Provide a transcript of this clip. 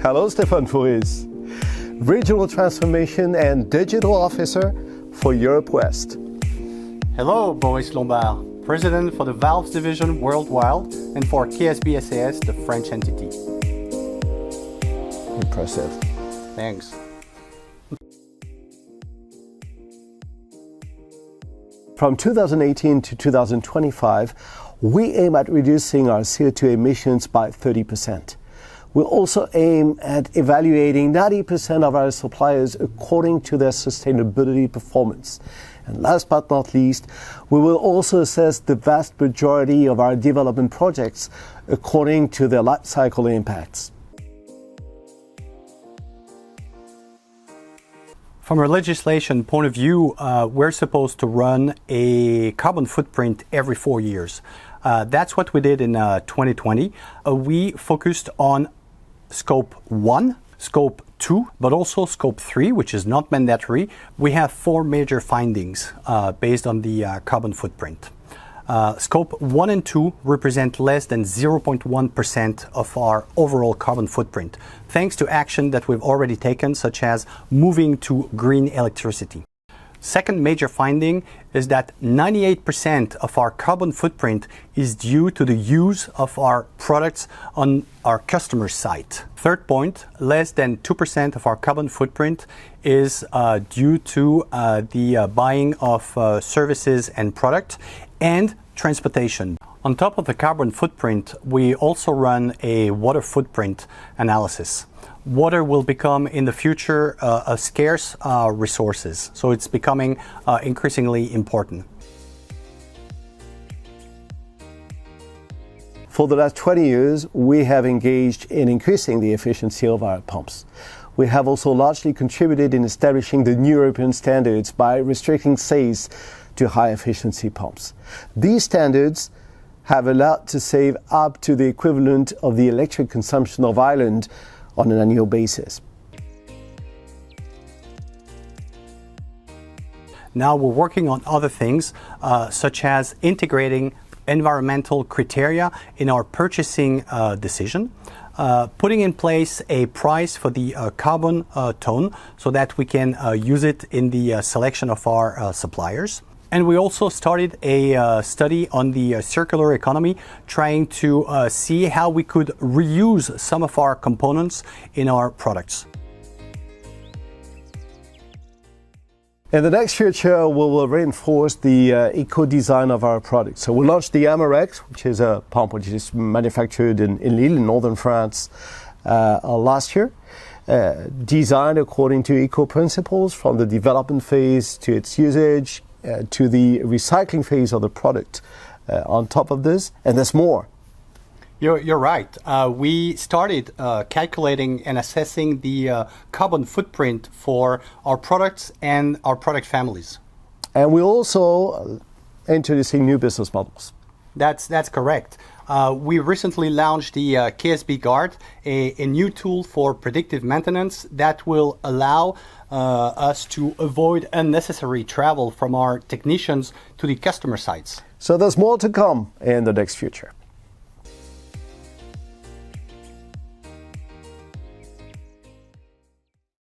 Hello, Stephane Fouris, Regional Transformation and Digital Officer for Europe West. Hello, Boris Lombard, President for the Valves Division Worldwide and for KSB SAS, the French entity. Impressive. Thanks. From 2018 to 2025, we aim at reducing our CO2 emissions by 30%. We'll also aim at evaluating 90% of our suppliers according to their sustainability performance. And last but not least, we will also assess the vast majority of our development projects according to their life cycle impacts. From a legislation point of view, we're supposed to run a carbon footprint every 4 years. That's what we did in 2020. We focused on Scope 1, Scope 2, but also Scope 3, which is not mandatory. We have 4 major findings based on the carbon footprint. Scope 1 and 2 represent less than 0.1% of our overall carbon footprint, thanks to action that we've already taken, such as moving to green electricity. Second major finding is that 98% of our carbon footprint is due to the use of our products on our customer site. Third point, less than 2% of our carbon footprint is due to the buying of services and products and transportation. On top of the carbon footprint, we also run a water footprint analysis. Water will become in the future a scarce resources, so it's becoming increasingly important. For the last 20 years, we have engaged in increasing the efficiency of our pumps. We have also largely contributed in establishing the new European standards by restricting sales to high-efficiency pumps. These standards have allowed to save up to the equivalent of the electric consumption of Ireland on an annual basis. Now we're working on other things, such as integrating environmental criteria in our purchasing decision, putting in place a price for the carbon ton so that we can use it in the selection of our suppliers. And we also started a study on the circular economy, trying to see how we could reuse some of our components in our products. In the next future, we will reinforce the eco-design of our products. So we launched the Amorex, which is a pump which is manufactured in Lille, in northern France, last year. Designed according to eco principles, from the development phase to its usage, to the recycling phase of the product. On top of this, and there's more. You're right. We started calculating and assessing the carbon footprint for our products and our product families. And we're also introducing new business models. That's correct. We recently launched the KSB Guard, a new tool for predictive maintenance that will allow us to avoid unnecessary travel from our technicians to the customer sites. So there's more to come in the next future.